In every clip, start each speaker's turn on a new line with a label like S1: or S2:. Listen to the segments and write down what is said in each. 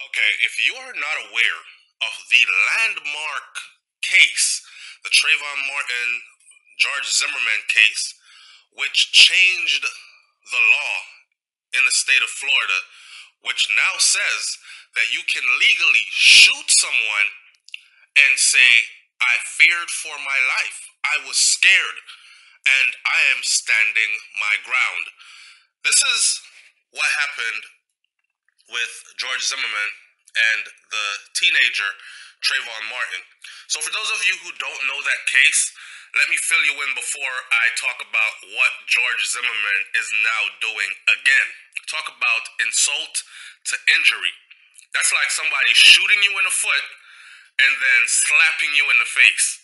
S1: Okay, if you are not aware of the landmark case, the Trayvon Martin, George Zimmerman case, which changed the law in the state of Florida, which now says that you can legally shoot someone and say, I feared for my life. I was scared, and I am standing my ground. This is what happened with George Zimmerman and the teenager Trayvon Martin. So, for those of you who don't know that case, let me fill you in before I talk about what George Zimmerman is now doing again. Talk about insult to injury. That's like somebody shooting you in the foot and then slapping you in the face.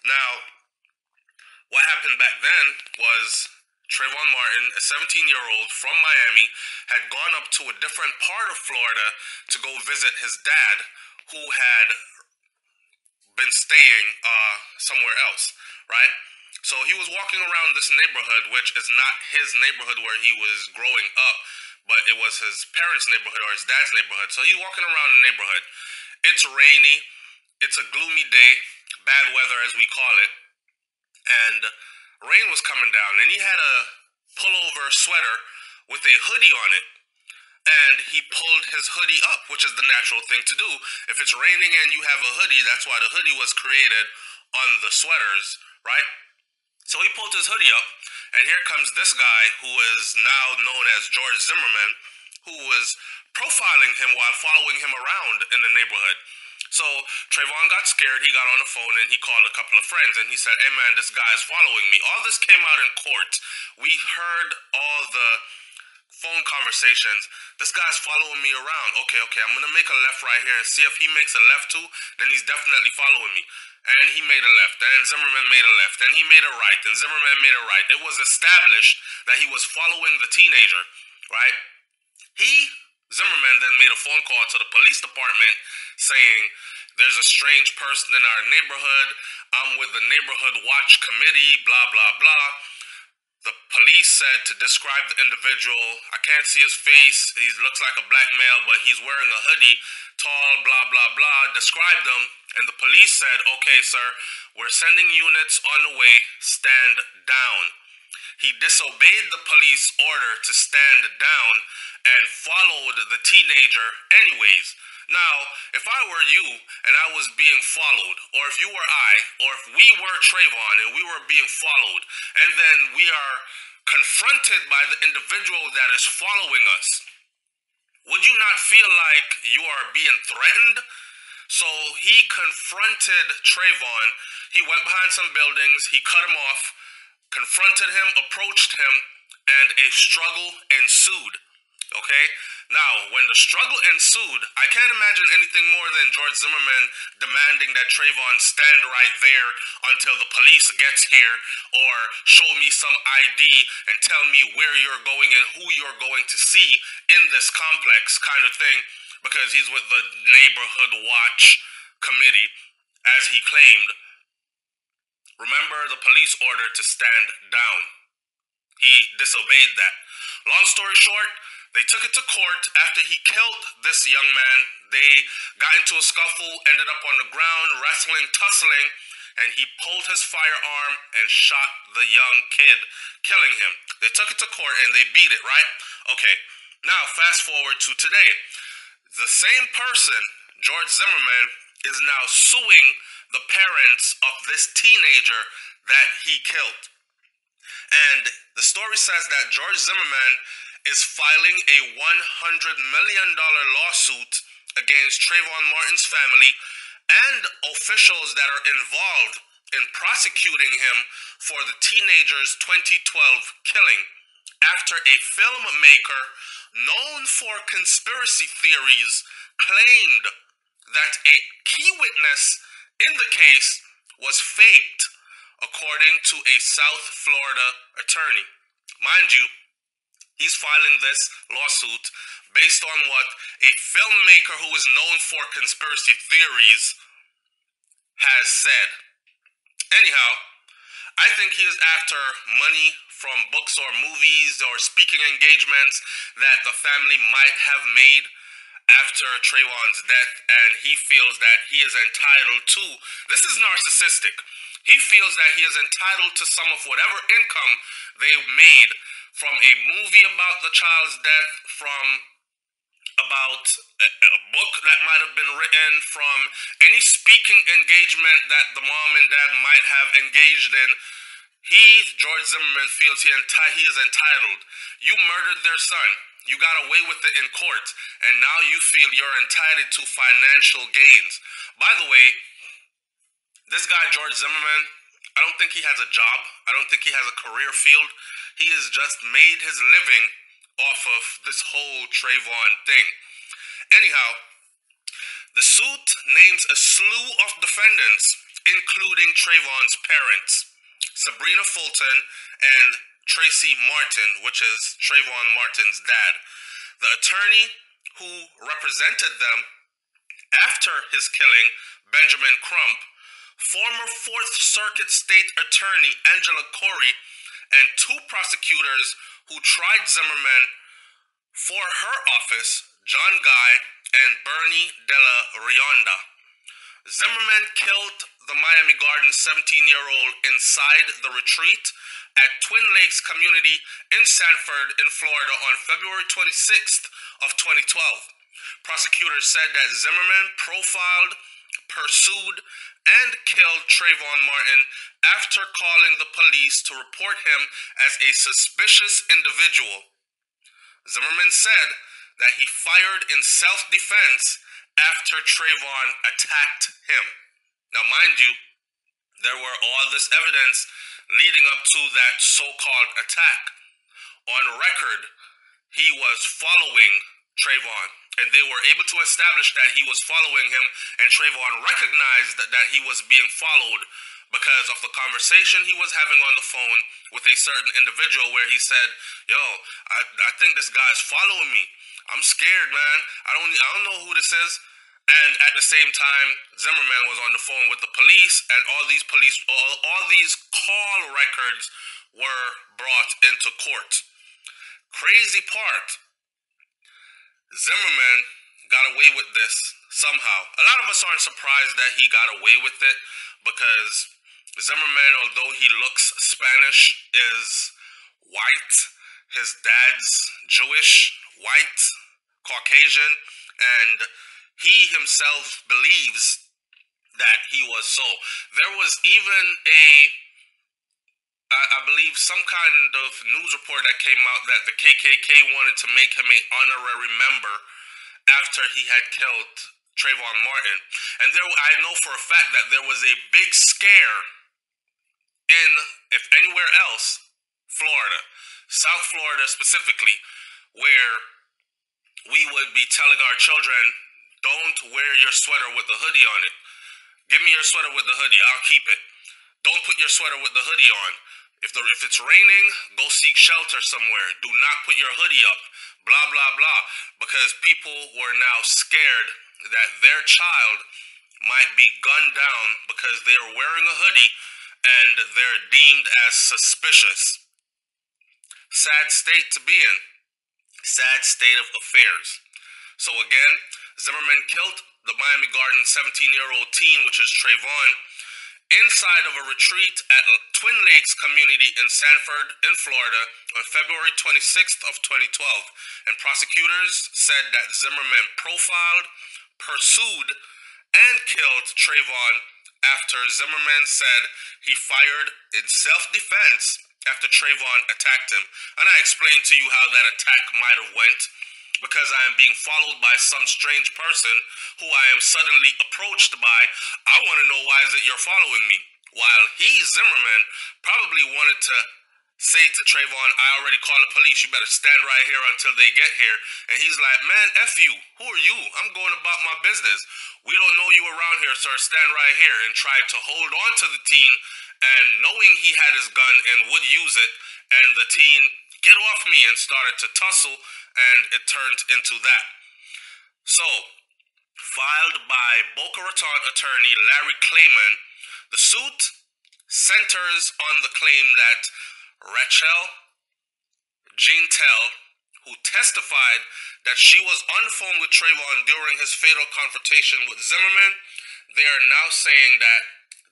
S1: Now, what happened back then was Trayvon Martin, a 17-year-old from Miami, had gone up to a different part of Florida to go visit his dad, who had been staying somewhere else, right? So he was walking around this neighborhood, which is not his neighborhood where he was growing up, but it was his parents' neighborhood or his dad's neighborhood. So he's walking around the neighborhood. It's rainy. It's a gloomy day, bad weather as we call it, and rain was coming down, and he had a pullover sweater with a hoodie on it. And he pulled his hoodie up, which is the natural thing to do. If it's raining and you have a hoodie, that's why the hoodie was created on the sweaters, right? So he pulled his hoodie up, and here comes this guy who is now known as George Zimmerman, who was profiling him while following him around in the neighborhood. So Trayvon got scared. He got on the phone and he called a couple of friends and he said, "Hey man, this guy's following me." All this came out in court. We heard all the phone conversations. This guy's following me around. Okay, I'm gonna make a left right here and see if he makes a left too. Then he's definitely following me. And he made a left. And Zimmerman made a left. And he made a right. And Zimmerman made a right. It was established that he was following the teenager, right? Zimmerman then made a phone call to the police department saying, "There's a strange person in our neighborhood. I'm with the neighborhood watch committee, blah, blah, blah." The police said to describe the individual, "I can't see his face. He looks like a black male, but he's wearing a hoodie, tall, blah, blah, blah." Described him. And the police said, "Okay, sir, we're sending units on the way. Stand down." He disobeyed the police order to stand down and followed the teenager anyways. Now, if I were you and I was being followed, or if you were I, or if we were Trayvon and we were being followed, and then we are confronted by the individual that is following us, would you not feel like you are being threatened? So he confronted Trayvon. He went behind some buildings, he cut him off, confronted him, approached him, and a struggle ensued. Okay? Now, when the struggle ensued, I can't imagine anything more than George Zimmerman demanding that Trayvon stand right there until the police gets here, or show me some ID and tell me where you're going and who you're going to see in this complex kind of thing, because he's with the neighborhood watch committee, as he claimed. Remember the police order to stand down. He disobeyed that. Long story short, they took it to court. After he killed this young man, they got into a scuffle, ended up on the ground, wrestling, tussling, and he pulled his firearm and shot the young kid, killing him. They took it to court and they beat it, right? Okay, now fast forward to today. The same person, George Zimmerman, is now suing the parents of this teenager that he killed. And the story says that George Zimmerman is filing a $100 million lawsuit against Trayvon Martin's family and officials that are involved in prosecuting him for the teenager's 2012 killing, after a filmmaker known for conspiracy theories claimed that a key witness in the case was faked, according to a South Florida attorney. Mind you, he's filing this lawsuit based on what a filmmaker who is known for conspiracy theories has said. Anyhow, I think he is after money from books or movies or speaking engagements that the family might have made. after Trayvon's death, and he feels that he is entitled to, this is narcissistic, he feels that he is entitled to some of whatever income they made from a movie about the child's death, from about a book that might have been written, from any speaking engagement that the mom and dad might have engaged in. George Zimmerman, feels he is entitled. You murdered their son. You got away with it in court, and now you feel you're entitled to financial gains. By the way, this guy, George Zimmerman, I don't think he has a job. I don't think he has a career field. He has just made his living off of this whole Trayvon thing. Anyhow, the suit names a slew of defendants, including Trayvon's parents, Sabrina Fulton and Tracy Martin, which is Trayvon Martin's dad. The attorney who represented them after his killing, Benjamin Crump, former Fourth Circuit State Attorney Angela Corey, and two prosecutors who tried Zimmerman for her office, John Guy and Bernie Della Rionda. Zimmerman killed the Miami Gardens 17-year-old inside the retreat at Twin Lakes Community in Sanford, in Florida on February 26th of 2012. Prosecutors said that Zimmerman profiled, pursued, and killed Trayvon Martin after calling the police to report him as a suspicious individual. Zimmerman said that he fired in self-defense after Trayvon attacked him. Now, mind you, there were all this evidence leading up to that so-called attack. On record, he was following Trayvon, and they were able to establish that he was following him, and Trayvon recognized that he was being followed because of the conversation he was having on the phone with a certain individual where he said, yo, I think this guy's following me. I'm scared, man. I don't know who this is. And at the same time, Zimmerman was on the phone with the police, and all these call records were brought into court. Crazy part, Zimmerman got away with this somehow. A lot of us aren't surprised that he got away with it, because Zimmerman, although he looks Spanish, is white. His dad's Jewish, white, Caucasian, and he himself believes that he was so. There was even I believe, some kind of news report that came out that the KKK wanted to make him an honorary member after he had killed Trayvon Martin. And I know for a fact that there was a big scare in, if anywhere else, Florida, South Florida specifically, where we would be telling our children, don't wear your sweater with the hoodie on it. Give me your sweater with the hoodie, I'll keep it. Don't put your sweater with the hoodie on. If it's raining, go seek shelter somewhere. Do not put your hoodie up. Blah, blah, blah. Because people were now scared that their child might be gunned down because they are wearing a hoodie and they're deemed as suspicious. Sad state to be in. Sad state of affairs. So again, Zimmerman killed the Miami Gardens 17-year-old teen, which is Trayvon, inside of a retreat at Twin Lakes Community in Sanford, in Florida, on February 26th of 2012. And prosecutors said that Zimmerman profiled, pursued, and killed Trayvon after Zimmerman said he fired in self-defense after Trayvon attacked him. And I explained to you how that attack might have went, because I am being followed by some strange person who I am suddenly approached by. I want to know, why is it you're following me? While he, Zimmerman, probably wanted to say to Trayvon, I already called the police, you better stand right here until they get here. And he's like, man, F you. Who are you? I'm going about my business. We don't know you around here, sir. Stand right here. And tried to hold on to the teen, and knowing he had his gun and would use it, and the teen, get off me, and started to tussle, and it turned into that. So, filed by Boca Raton attorney Larry Clayman, the suit centers on the claim that Rachel Jeantel, who testified that she was on the phone with Treyvon during his fatal confrontation with Zimmerman, they are now saying that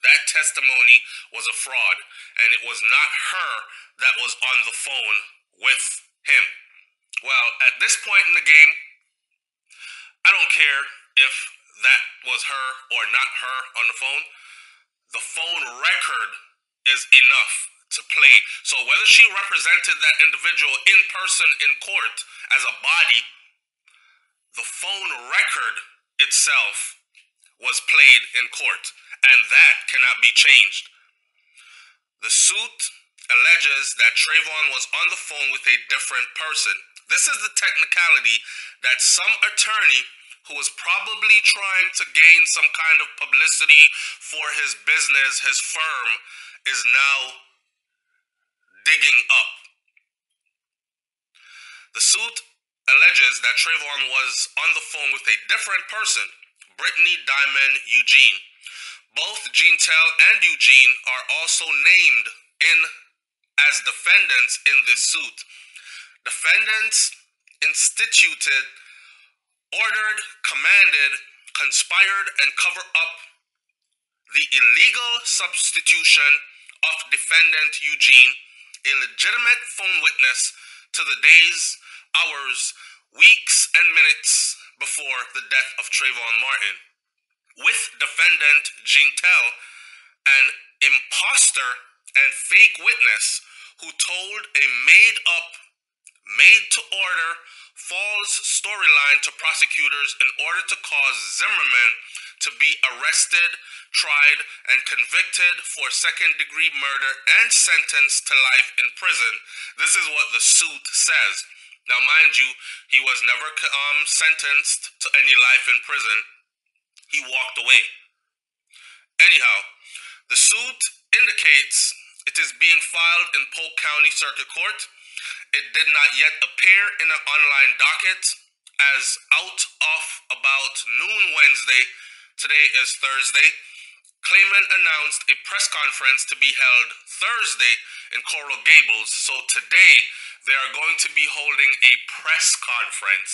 S1: that testimony was a fraud, and it was not her that was on the phone with him. Well, at this point in the game, I don't care if that was her or not her on the phone. The phone record is enough to play. So whether she represented that individual in person in court as a body, the phone record itself was played in court, and that cannot be changed. The suit alleges that Treyvon was on the phone with a different person. This is the technicality that some attorney who was probably trying to gain some kind of publicity for his business, his firm, is now digging up. The suit alleges that Treyvon was on the phone with a different person, Brittany Diamond Eugene. Both Jeantel and Eugene are also named as defendants in this suit. Defendants instituted, ordered, commanded, conspired, and cover up the illegal substitution of defendant Eugene, a legitimate phone witness, to the days, hours, weeks, and minutes before the death of Treyvon Martin, with defendant Jeantel, an imposter and fake witness who told a made-up, made-to-order, false storyline to prosecutors in order to cause Zimmerman to be arrested, tried, and convicted for second-degree murder and sentenced to life in prison. This is what the suit says. Now, mind you, he was never sentenced to any life in prison. He walked away. Anyhow, the suit indicates it is being filed in Polk County Circuit Court. It did not yet appear in an online docket, as out of about noon Wednesday, today is Thursday, claimant announced a press conference to be held Thursday in Coral Gables. So today, they are going to be holding a press conference.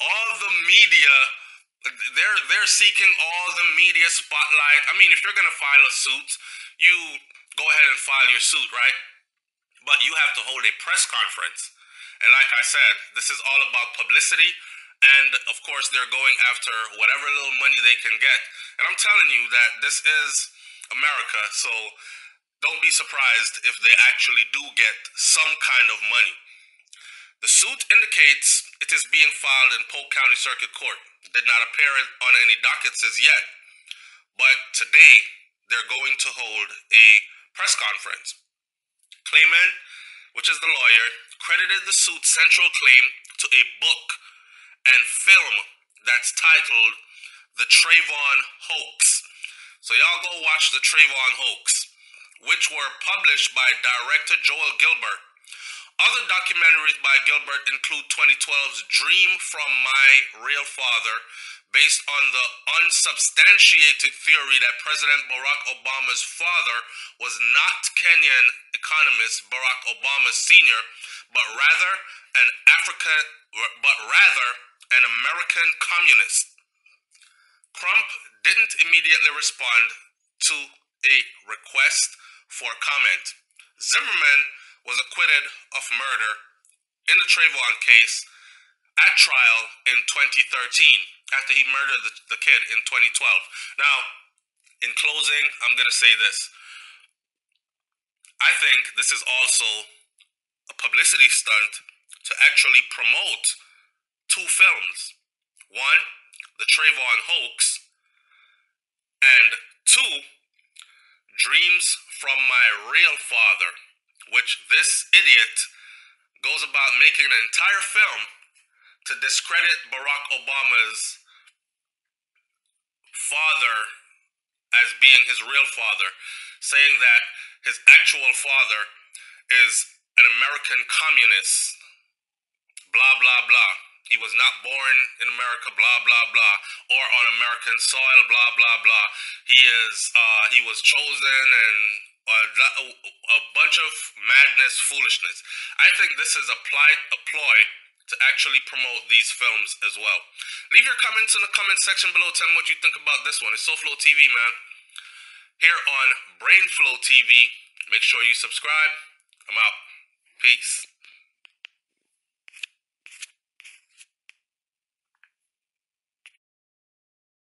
S1: All the media, they're seeking all the media spotlight. I mean, if you're going to file a suit, you go ahead and file your suit, right? But you have to hold a press conference. And like I said, this is all about publicity. And of course, they're going after whatever little money they can get. And I'm telling you that this is America. So don't be surprised if they actually do get some kind of money. The suit indicates it is being filed in Polk County Circuit Court. It did not appear on any dockets as yet. But today, they're going to hold a press conference. Claimant, which is the lawyer, credited the suit's central claim to a book and film that's titled The Treyvon Hoax. So y'all go watch The Treyvon Hoax, which were published by director Joel Gilbert. Other documentaries by Gilbert include 2012's Dream from My Real Father, based on the unsubstantiated theory that President Barack Obama's father was not Kenyan economist Barack Obama Sr., but rather an American communist. Crump didn't immediately respond to a request for comment. Zimmerman was acquitted of murder in the Treyvon case at trial in 2013 after he murdered the kid in 2012. Now, in closing, I'm going to say this. I think this is also a publicity stunt to actually promote two films. One, The Treyvon Hoax, and two, Dreams from My Real Father, which this idiot goes about making an entire film to discredit Barack Obama's father as being his real father, saying that his actual father is an American communist, blah, blah, blah. He was not born in America, blah, blah, blah, or on American soil, blah, blah, blah. He was chosen, and a bunch of madness, foolishness. I think this is a ploy to actually promote these films as well. Leave your comments in the comment section below. Tell me what you think about this one. It's SoFlo TV, man. Here on Brainflotv. Make sure you subscribe. I'm out. Peace.